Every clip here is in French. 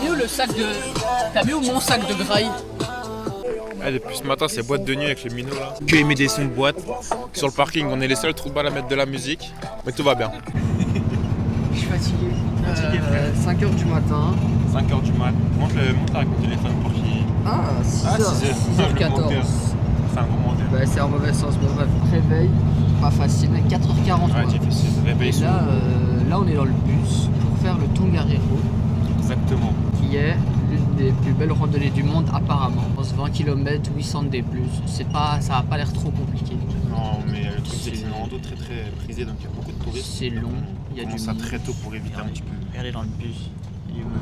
mis où le sac de... T'as mis où mon sac de graille? Ah, depuis ce matin, c'est boîte de nuit avec les minots là. Que émet des sons de boîte. Sur le parking, on est les seuls trous de balle à mettre de la musique. Mais tout va bien. Je suis fatigué. 5h du matin. 5h du mat. Monte avec mon téléphone pour qu'il. Ah, 6h14. C'est un gros monteur. Bah, c'est en mauvais sens. Bon, bref, réveil, pas facile. 4h40. Ouais, j'ai fait 6 réveils. Et là, on est dans le bus pour faire le Tongariro, Exactement. qui est l'une des plus belles randonnées du monde apparemment. 20 km, 800 D+. Ça a pas l'air trop compliqué. Non, mais le truc c'est que c'est une rando très très prisée, donc il y a beaucoup de touristes. C'est long, il y a On du commence ça monde. très tôt pour éviter un petit peu. Regardez dans le bus.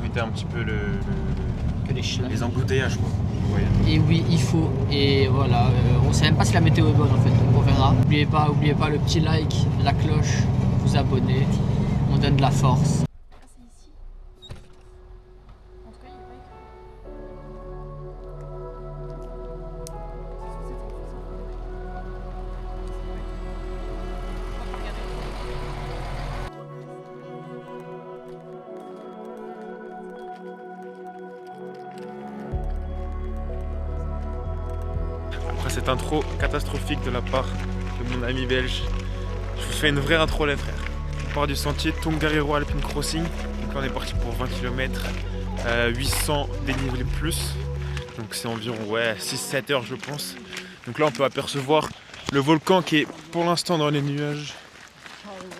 Éviter un petit peu Que les schlags. les embouteillages quoi. Vous voyez. Et oui, il faut. Et voilà, on sait même pas si la météo est bonne en fait, donc on verra. N'oubliez pas le petit like, la cloche, vous abonner. On donne de la force. Après cette intro catastrophique de la part de mon ami belge, je vous fais une vraie intro les frères. On part du sentier Tongariro Alpine Crossing. Donc là on est parti pour 20 km, 800 dénivelés plus. Donc c'est environ 6-7 heures je pense. Donc là on peut apercevoir le volcan qui est pour l'instant dans les nuages,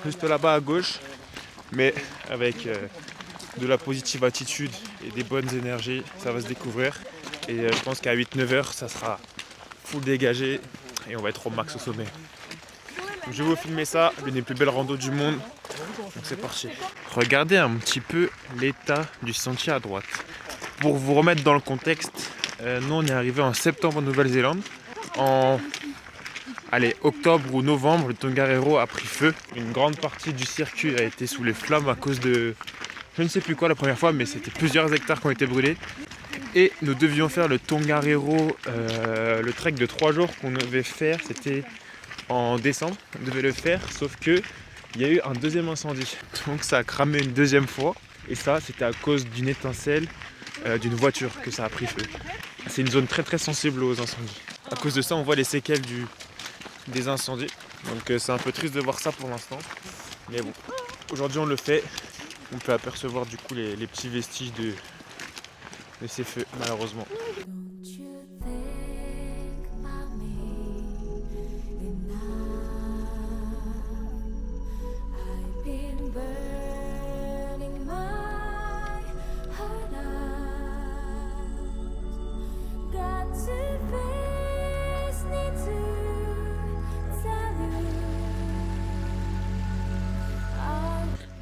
juste là-bas à gauche. Mais avec de la positive attitude et des bonnes énergies, ça va se découvrir. Et je pense qu'à 8-9 heures ça sera full dégagé et on va être au max au sommet. Donc je vais vous filmer ça, l'une des plus belles randos du monde. Donc c'est parti. Regardez un petit peu l'état du sentier à droite. Pour vous remettre dans le contexte, nous on est arrivé en septembre en Nouvelle-Zélande. En octobre ou novembre, le Tongariro a pris feu. Une grande partie du circuit a été sous les flammes à cause de je ne sais plus quoi la première fois, mais c'était plusieurs hectares qui ont été brûlés. Et nous devions faire le Tongariro, le trek de 3 jours qu'on devait faire, c'était en décembre, on devait le faire, sauf que il y a eu un deuxième incendie. Donc ça a cramé une deuxième fois, et ça c'était à cause d'une étincelle d'une voiture que ça a pris feu. C'est une zone très très sensible aux incendies. À cause de ça on voit les séquelles des incendies, donc c'est un peu triste de voir ça pour l'instant. Mais bon, aujourd'hui on le fait, on peut apercevoir du coup les petits vestiges de ces feux malheureusement.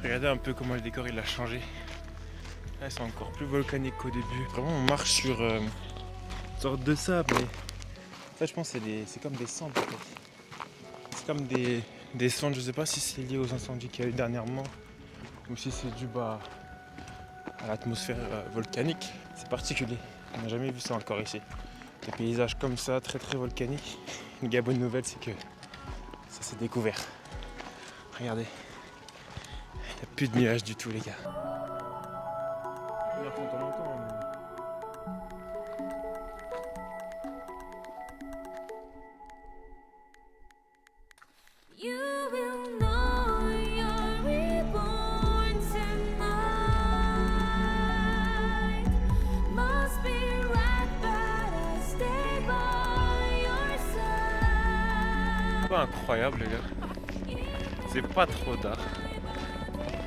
Regardez un peu comment le décor il a changé. Là c'est encore plus volcanique qu'au début. Vraiment on marche sur une sorte de sable. Mais ça je pense c'est comme des cendres en fait. C'est comme des cendres, je sais pas si c'est lié aux incendies qu'il y a eu dernièrement ou si c'est dû à l'atmosphère volcanique. C'est particulier, on n'a jamais vu ça encore ici. Des paysages comme ça, très très volcaniques. Une bonne nouvelle c'est que ça s'est découvert. Regardez, il n'y a plus de nuages du tout les gars. Pas incroyable les gars, c'est pas trop tard.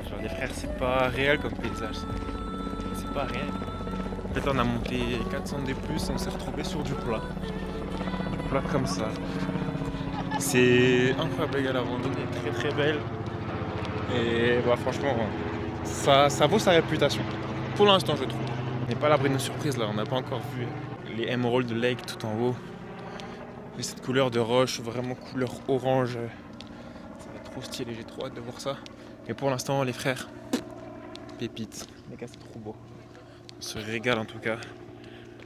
Genre les frères c'est pas réel comme paysage, c'est pas réel. En fait on a monté 400 D+, on s'est retrouvé sur du plat comme ça. C'est incroyable les gars, la randonnée est très très belle. Et bah, franchement ça vaut sa réputation, pour l'instant je trouve. On n'est pas à l'abri d'une surprise là, on n'a pas encore vu les Emerald Lake tout en haut. Et cette couleur de roche, vraiment couleur orange, ça va être trop stylé, j'ai trop hâte de voir ça. Et pour l'instant, les frères, pépites. Les gars, c'est trop beau. On se régale en tout cas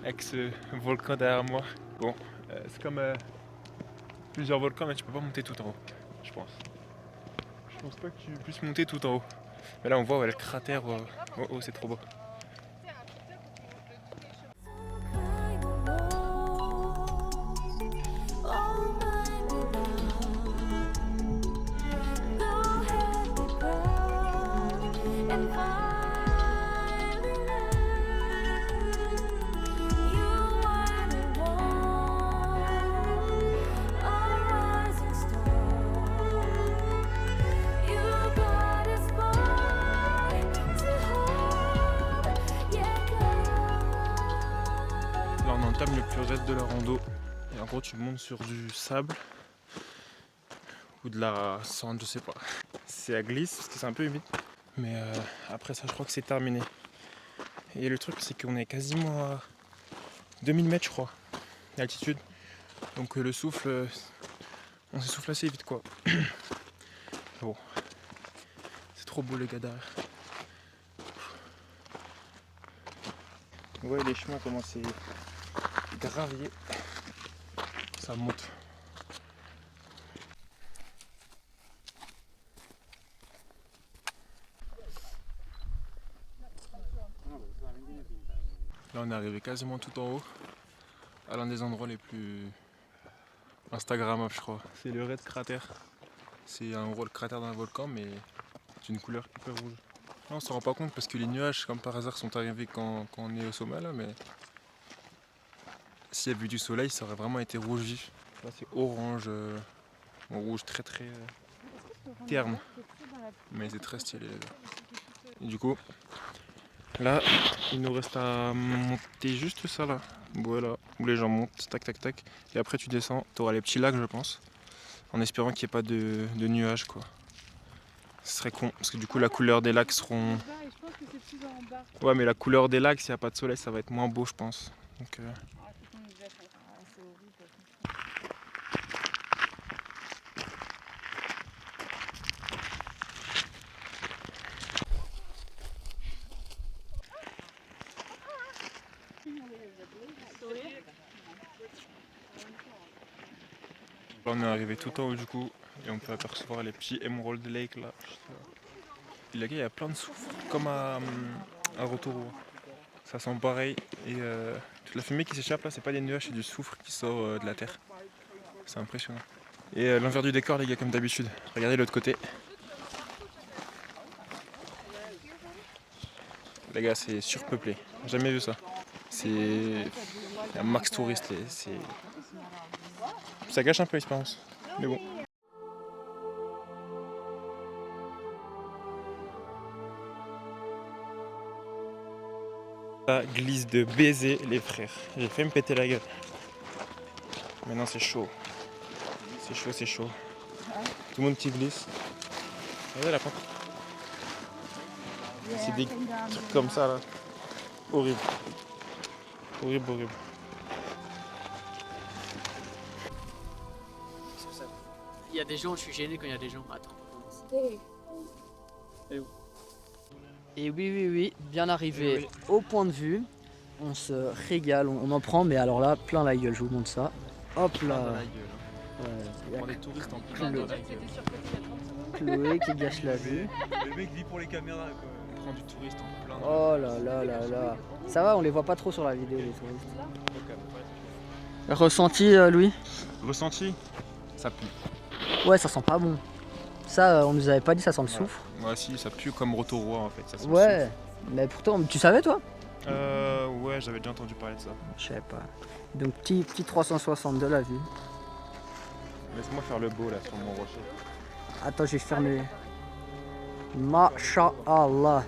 avec ce volcan derrière moi. Bon, c'est comme plusieurs volcans, mais tu peux pas monter tout en haut, je pense. Je pense pas que tu puisses monter tout en haut. Mais là, on voit le cratère. Oh, c'est trop beau. de la rando. Et en gros, tu montes sur du sable ou de la cendre, je sais pas. C'est à glisse parce que c'est un peu humide. Mais après ça, je crois que c'est terminé. Et le truc, c'est qu'on est quasiment à 2000 mètres, je crois, d'altitude. Donc le souffle, on s'essouffle assez vite, quoi. Bon, c'est trop beau les gars derrière. Ouais, les chemins commencent à gravier. Ça monte. Là on est arrivé quasiment tout en haut, à l'un des endroits les plus instagrammables je crois. C'est le Red Crater. C'est en gros le cratère d'un volcan mais d'une couleur hyper rouge. Là, on s'en rend pas compte parce que les nuages comme par hasard sont arrivés quand on est au sommet là, mais s'il y avait eu du soleil ça aurait vraiment été rouge vif. Là c'est orange, rouge très terne, mais c'est très stylé les gars. Et du coup là, il nous reste à monter juste ça là, voilà, où les gens montent, tac tac tac, et après tu descends, tu auras les petits lacs je pense, en espérant qu'il n'y ait pas de nuages quoi. Ce serait con, parce que du coup la couleur des lacs seront... Ouais mais la couleur des lacs, s'il n'y a pas de soleil, ça va être moins beau je pense. Donc, Là on est arrivé tout en haut du coup, et on peut apercevoir les petits Emerald Lake là. Et là, il y a plein de soufre, comme à Rotorua. Ça sent pareil, et toute la fumée qui s'échappe là, c'est pas des nuages, c'est du soufre qui sort de la terre. C'est impressionnant. Et l'envers du décor les gars, comme d'habitude. Regardez l'autre côté. Les gars, c'est surpeuplé. J'ai jamais vu ça. C'est un max touriste. Ça gâche un peu l'expérience. Mais bon. Ça glisse de baiser les frères. J'ai fait me péter la gueule. Maintenant c'est chaud. C'est chaud, c'est chaud. Tout le monde qui glisse. Regardez la pente. C'est des trucs comme ça là. Horrible. Horrible, horrible. Il y a des gens, je suis gêné quand il y a des gens. Attends. Et oui, bien arrivé au point de vue. On se régale, on en prend, mais alors là, plein la gueule, je vous montre ça. Hop là. On prend des touristes en plein de la gueule. Chloé qui gâche la vue. Le mec vit pour les caméras quoi. On prend du touriste en plein. Oh là là là là. Ça va, on les voit pas trop sur la vidéo les touristes. Ressenti Louis? Ressenti? Ça pue. Ouais, ça sent pas bon. Ça, on nous avait pas dit, ça sent le soufre. Ouais, si, ça pue comme Rotorua en fait. Ça sent ouais, mais pourtant, tu savais toi? Ouais, j'avais déjà entendu parler de ça. Je sais pas. Donc, petit 360 de la vue. Laisse-moi faire le beau là sur mon rocher. Attends, j'ai fermé. Masha'Allah.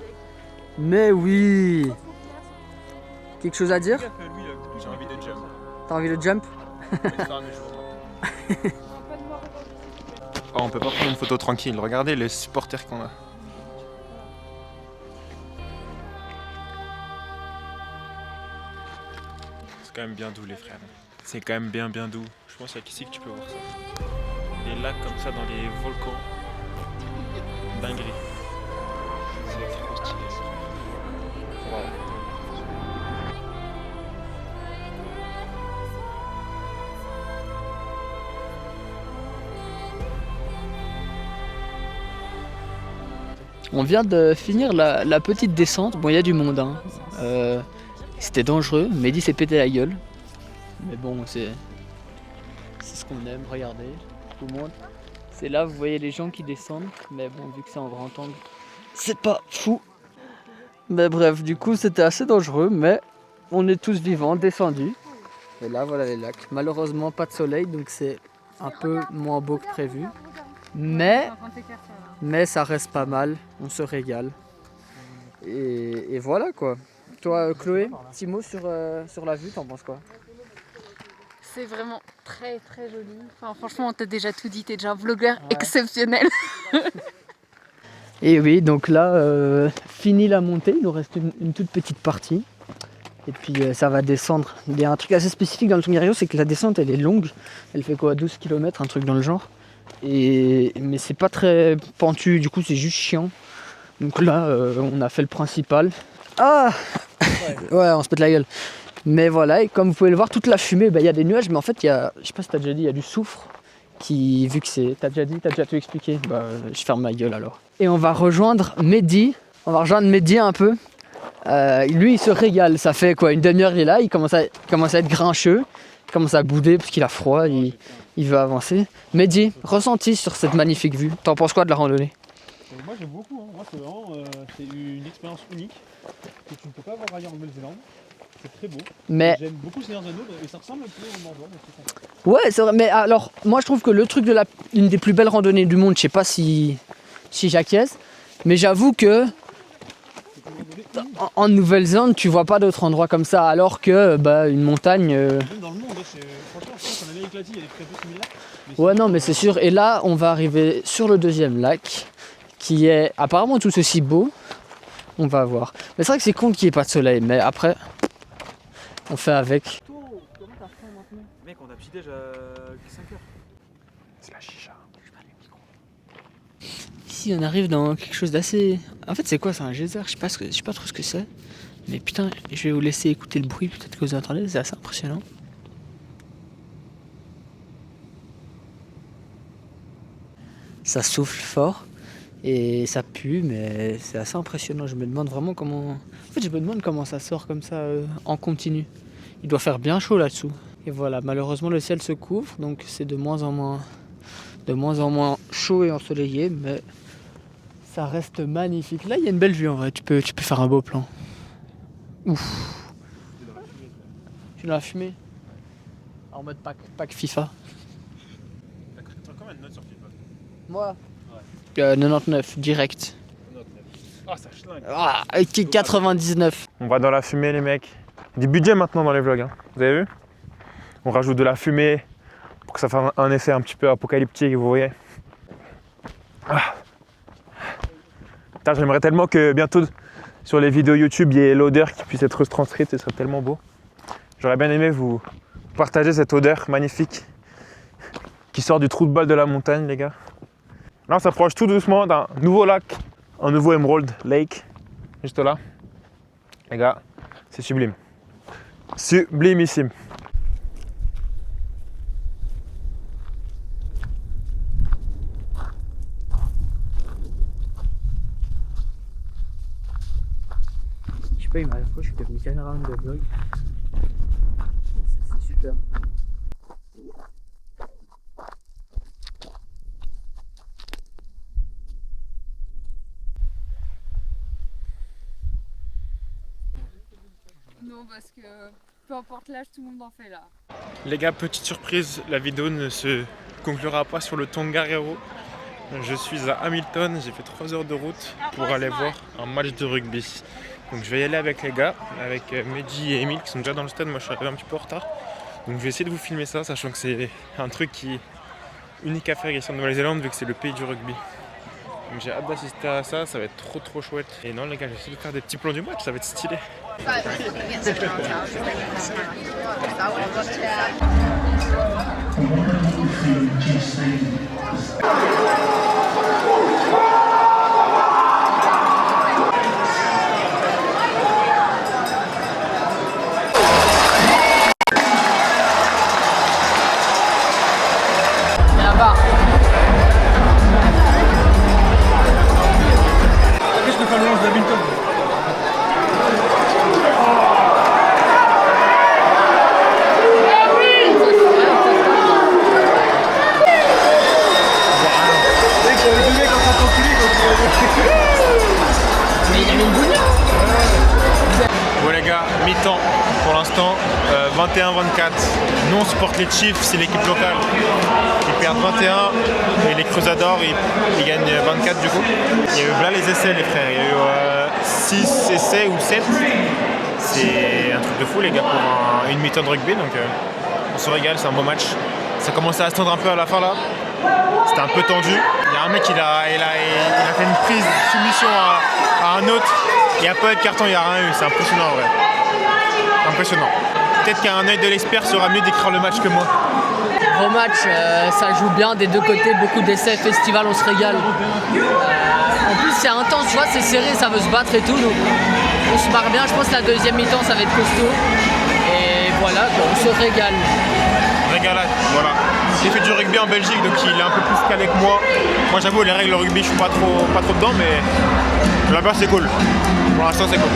Mais oui. Quelque chose à dire? J'ai envie de jump. T'as envie de jump? Oh, on peut pas prendre une photo tranquille, regardez les supporters qu'on a. C'est quand même bien doux les frères. C'est quand même bien doux. Je pense qu'il y a qu'ici que tu peux voir ça. Des lacs comme ça dans les volcans. Dinguerie. C'est trop stylé. Wow. On vient de finir la petite descente. Bon, il y a du monde. Hein. C'était dangereux. Mehdi s'est pété la gueule. Mais bon, c'est ce qu'on aime. Regardez, je vous montre. C'est là, vous voyez les gens qui descendent. Mais bon, vu que c'est en grand angle, c'est pas fou. Mais bref, du coup, c'était assez dangereux. Mais on est tous vivants, descendus. Et là, voilà les lacs. Malheureusement, pas de soleil. Donc c'est un peu moins beau que prévu. Mais ça reste pas mal, on se régale. Et voilà quoi. Toi Chloé, petit mot sur la vue, t'en penses quoi? C'est vraiment très très joli. Enfin, franchement, on t'a déjà tout dit, t'es déjà un vlogueur exceptionnel. Et oui, donc là, fini la montée, il nous reste une toute petite partie. Et puis ça va descendre. Il y a un truc assez spécifique dans le Tongariro, c'est que la descente elle est longue. Elle fait quoi, 12 km, un truc dans le genre. Mais c'est pas très pentu, du coup c'est juste chiant. Donc là, on a fait le principal. Ah ouais, on se pète la gueule. Mais voilà, et comme vous pouvez le voir, toute la fumée, il y a des nuages, mais en fait, il y a, je sais pas si t'as déjà dit, il y a du soufre. Qui, vu que c'est. T'as déjà tout expliqué. Je ferme ma gueule alors. Et on va rejoindre Mehdi. On va rejoindre Mehdi un peu. Lui, il se régale. Ça fait quoi, une demi-heure, il est là. Il commence à être grincheux. Il commence à bouder parce qu'il a froid. Il veut avancer. Mehdi, ressenti sur cette magnifique vue. T'en penses quoi de la randonnée? Moi, j'aime beaucoup. Hein. Moi, c'est vraiment c'est une expérience unique que tu ne peux pas avoir ailleurs en Nouvelle-Zélande. C'est très beau. Mais j'aime beaucoup Seigneur des Anneaux et ça ressemble un peu au Mordor. ouais, c'est vrai. Mais alors, moi, je trouve que le truc de une des plus belles randonnées du monde, je sais pas si j'acquiesce, mais j'avoue que en Nouvelle-Zélande, tu vois pas d'autres endroits comme ça, alors que une montagne. Même dans le monde, franchement, je pense qu'en Amérique latine, il y a des très peu similaires. Ouais, non, mais c'est sûr. Et là, on va arriver sur le deuxième lac, qui est apparemment tout aussi beau. On va voir. Mais c'est vrai que c'est con qu'il n'y ait pas de soleil, mais après, on fait avec. Mec, on a petit déj à 5h. C'est la chicha. Ici, on arrive dans quelque chose d'assez. En fait, c'est quoi? C'est un geyser. Je sais pas trop ce que c'est. Mais putain, je vais vous laisser écouter le bruit. Peut-être que vous entendez. C'est assez impressionnant. Ça souffle fort et ça pue, mais c'est assez impressionnant. Je me demande vraiment comment. En fait, je me demande comment ça sort comme ça en continu. Il doit faire bien chaud là-dessous. Et voilà, malheureusement, le ciel se couvre, donc c'est de moins en moins chaud et ensoleillé, mais ça reste magnifique. Là, il y a une belle vue en vrai. Tu peux faire un beau plan. Ouf. Tu l'as fumé en mode pack FIFA. T'as combien de notes sur FIFA? Moi 99, direct. 99. Ah, ça schlingue. Ah, 99. On va dans la fumée, les mecs. Du budget maintenant dans les vlogs, hein. Vous avez vu? On rajoute de la fumée pour que ça fasse un effet un petit peu apocalyptique, vous voyez. Ah. Putain, j'aimerais tellement que bientôt sur les vidéos YouTube, il y ait l'odeur qui puisse être retranscrite, ce serait tellement beau. J'aurais bien aimé vous partager cette odeur magnifique qui sort du trou de balle de la montagne, les gars. Là, on s'approche tout doucement d'un nouveau lac, un nouveau Emerald Lake, juste là. Les gars, c'est sublime. Sublimissime. Je sais pas, il m'a je suis devenu caméraman de vlog. C'est super. Non, parce que peu importe l'âge, tout le monde en fait là. Les gars, petite surprise, la vidéo ne se conclura pas sur le Tongariro. Je suis à Hamilton, j'ai fait 3 heures de route pour aller voir un match de rugby. Donc je vais y aller avec les gars, avec Mehdi et Emile qui sont déjà dans le stade. Moi je suis arrivé un petit peu en retard. Donc je vais essayer de vous filmer ça, sachant que c'est un truc qui est unique à faire ici en Nouvelle-Zélande vu que c'est le pays du rugby. Donc j'ai hâte d'assister à ça, ça va être trop chouette. Et non les gars, j'essaie de faire des petits plans du match, ça va être stylé. Là-bas. Qu'est-ce que fait le lance d'Hamilton? Mais il y avait une boule. Bon les gars, mi-temps pour l'instant, 21-24. Nous on supporte les Chiefs, c'est l'équipe locale. Ils perdent 21 et les Crusadors ils gagnent 24 du coup. Il y a eu là les essais les frères, il y a eu 6 essais ou 7. C'est un truc de fou les gars pour une mi-temps de rugby donc On se régale, c'est un beau match. Ça commençait à se tendre un peu à la fin là. C'était un peu tendu. Il y a un mec, il a fait une prise de soumission à un autre. Il n'y a pas eu de carton, il n'y a rien eu. C'est impressionnant en vrai. Impressionnant. Peut-être qu'un œil de l'expert sera mieux d'écrire le match que moi. Gros match, ça joue bien des deux côtés, beaucoup d'essais, festival, on se régale. En plus c'est intense, tu vois, c'est serré, ça veut se battre et tout, donc on se marre bien. Je pense que la deuxième mi-temps ça va être costaud. Et voilà, on se régale. Régalade, voilà. J'ai fait du rugby en Belgique, donc il est un peu plus calé que moi. Moi j'avoue, les règles de rugby, je suis pas trop dedans, mais là-bas c'est cool. Pour l'instant c'est cool.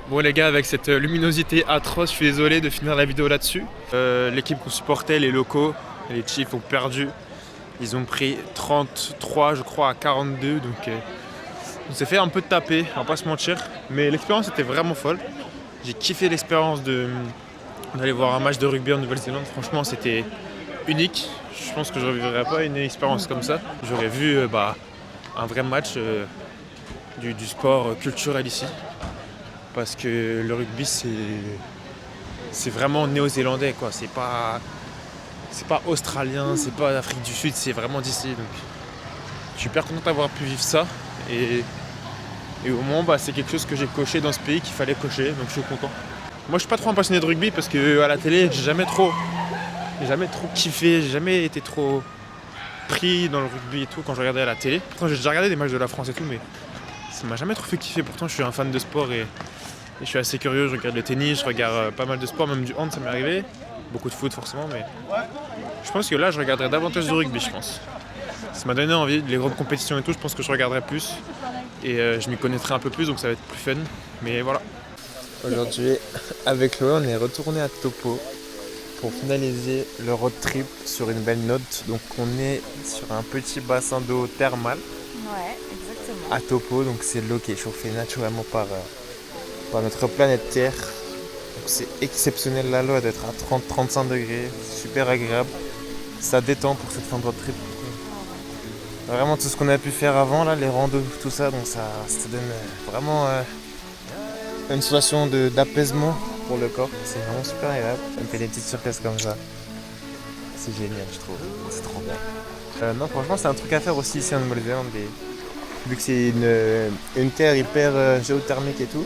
Bon les gars, avec cette luminosité atroce, je suis désolé de finir la vidéo là-dessus. L'équipe qu'on supportait, les locaux, les Chiefs ont perdu. Ils ont pris 33 je crois à 42, donc on s'est fait un peu taper, on va pas se mentir. Mais l'expérience était vraiment folle. J'ai kiffé l'expérience d'aller voir un match de rugby en Nouvelle-Zélande. Franchement c'était unique. Je pense que je ne revivrai pas une expérience comme ça. J'aurais vu un vrai match du sport culturel ici. Parce que le rugby c'est vraiment néo-zélandais quoi, c'est pas australien, c'est pas d'Afrique du Sud, c'est vraiment d'ici. Donc je suis hyper content d'avoir pu vivre ça et au moins c'est quelque chose que j'ai coché dans ce pays qu'il fallait cocher, donc je suis content. Moi je suis pas trop un passionné de rugby parce que à la télé j'ai jamais trop kiffé, j'ai jamais été trop pris dans le rugby et tout quand je regardais à la télé. Pourtant j'ai déjà regardé des matchs de la France et tout, mais ça m'a jamais trop fait kiffer. Pourtant je suis un fan de sport et je suis assez curieux, je regarde le tennis, je regarde pas mal de sports, même du hand ça m'est arrivé. Beaucoup de foot forcément, mais je pense que là je regarderai davantage de rugby, je pense. Ça m'a donné envie, les grandes compétitions et tout, je pense que je regarderai plus. Et je m'y connaîtrai un peu plus, donc ça va être plus fun. Mais voilà. Aujourd'hui, avec Chloé, on est retourné à Topo pour finaliser le road trip sur une belle note. Donc on est sur un petit bassin d'eau thermale. Ouais, exactement. À Topo, donc c'est l'eau qui est chauffée naturellement par notre planète Terre. Donc c'est exceptionnel, là l'eau doit être à 30-35 degrés, super agréable. Ça détend pour cette fin de road trip. Vraiment tout ce qu'on a pu faire avant, là, les randos, tout ça, donc ça donne vraiment une sensation d'apaisement pour le corps. C'est vraiment super agréable. Ça me fait des petites surprises comme ça. C'est génial, je trouve. C'est trop bien. Non, franchement, c'est un truc à faire aussi ici en Nouvelle-Zélande. Vu que c'est une terre hyper géothermique et tout,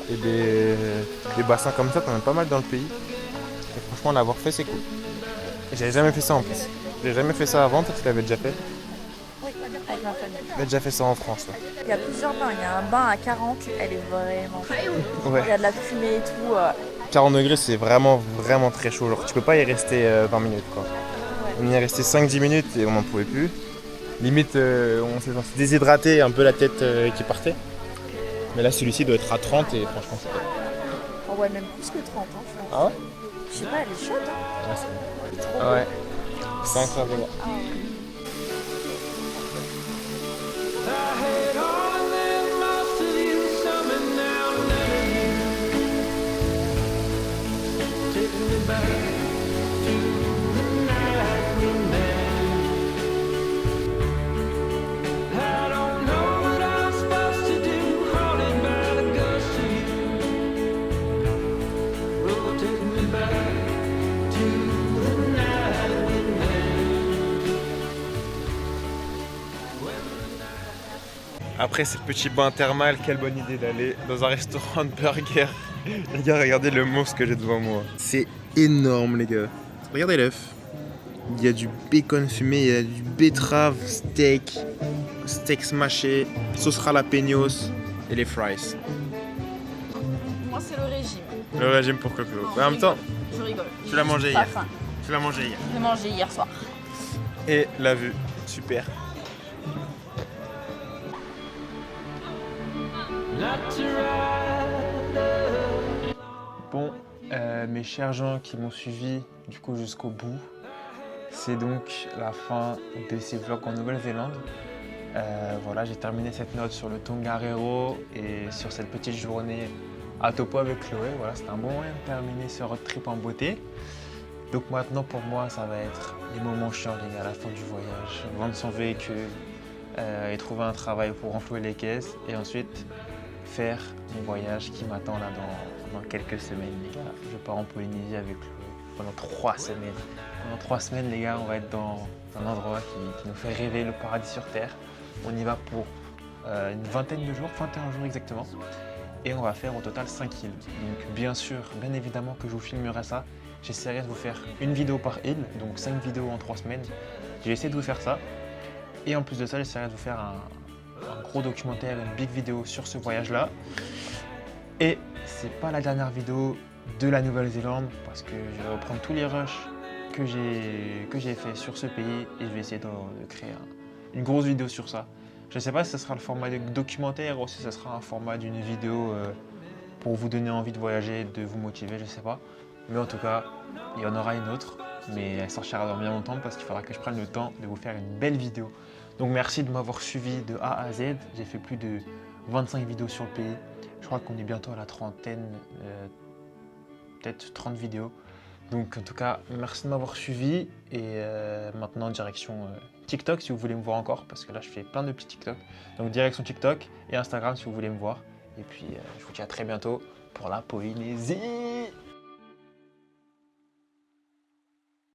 et des bassins comme ça, t'en as pas mal dans le pays. Et franchement, l'avoir fait, c'est cool. Et j'avais jamais fait ça en plus. J'ai jamais fait ça avant, toi tu l'avais déjà fait? Oui, avec ma famille. J'avais déjà fait ça en France. Ouais. Il y a plusieurs bains. Il y a un bain à 40, elle est vraiment chaude. Ouais. Il y a de la fumée et tout. 40 degrés, c'est vraiment très chaud. Genre, tu peux pas y rester 20 minutes quoi. Ouais. On y est resté 5-10 minutes et on n'en pouvait plus. Limite, on s'est déshydraté, un peu la tête qui partait. Mais là, celui-ci doit être à 30 et franchement, c'est top. Oh ouais, même plus que 30, hein, je pense. Ah ouais? Je sais pas, elle est chaude, hein. Ouais, Elle est trop ah ouais. C'est incroyable. Ah ouais. Après ce petit bain thermal, quelle bonne idée d'aller dans un restaurant de burger. Les gars, regardez le monstre que j'ai devant moi. C'est énorme les gars. Regardez l'œuf. Il y a du bacon fumé, il y a du betterave, steak smashé, sauce jalapenos et les fries. Moi, c'est le régime. Le régime pour Coco. En même temps, Je rigole. tu l'as mangé Pas hier. faim. Tu l'as mangé hier. Je l'ai mangé hier soir. Et la vue, super. Bon, mes chers gens qui m'ont suivi du coup jusqu'au bout, c'est donc la fin de ces vlogs en Nouvelle-Zélande. Voilà, j'ai terminé cette note sur le Tongariro et sur cette petite journée à Topo avec Chloé. Voilà, c'était un bon moyen de terminer ce road trip en beauté. Donc maintenant pour moi ça va être les moments chiants les gars, à la fin du voyage, vendre son véhicule et trouver un travail pour renflouer les caisses et ensuite faire mon voyage qui m'attend là dans quelques semaines les gars. Je pars en Polynésie avec Chloé pendant 3 semaines. Pendant 3 semaines les gars, on va être dans un endroit qui nous fait rêver le paradis sur terre. On y va pour une vingtaine de jours, 21 jours exactement. Et on va faire au total 5 îles. Donc bien sûr, bien évidemment que je vous filmerai ça. J'essaierai de vous faire une vidéo par île, donc 5 vidéos en 3 semaines. J'ai essayé de vous faire ça. Et en plus de ça, j'essaierai de vous faire un gros documentaire, une big vidéo sur ce voyage-là. Et c'est pas la dernière vidéo de la Nouvelle-Zélande parce que je vais reprendre tous les rushs que j'ai fait sur ce pays et je vais essayer de créer une grosse vidéo sur ça. Je ne sais pas si ce sera le format de documentaire ou si ce sera un format d'une vidéo pour vous donner envie de voyager, de vous motiver, je ne sais pas. Mais en tout cas, il y en aura une autre, mais elle sortira dans bien longtemps parce qu'il faudra que je prenne le temps de vous faire une belle vidéo. Donc merci de m'avoir suivi de A à Z. J'ai fait plus de 25 vidéos sur le pays. Je crois qu'on est bientôt à la trentaine, peut-être 30 vidéos. Donc en tout cas, merci de m'avoir suivi et maintenant direction TikTok si vous voulez me voir encore parce que là je fais plein de petits TikTok. Donc direction TikTok et Instagram si vous voulez me voir. Et puis je vous dis à très bientôt pour la Polynésie.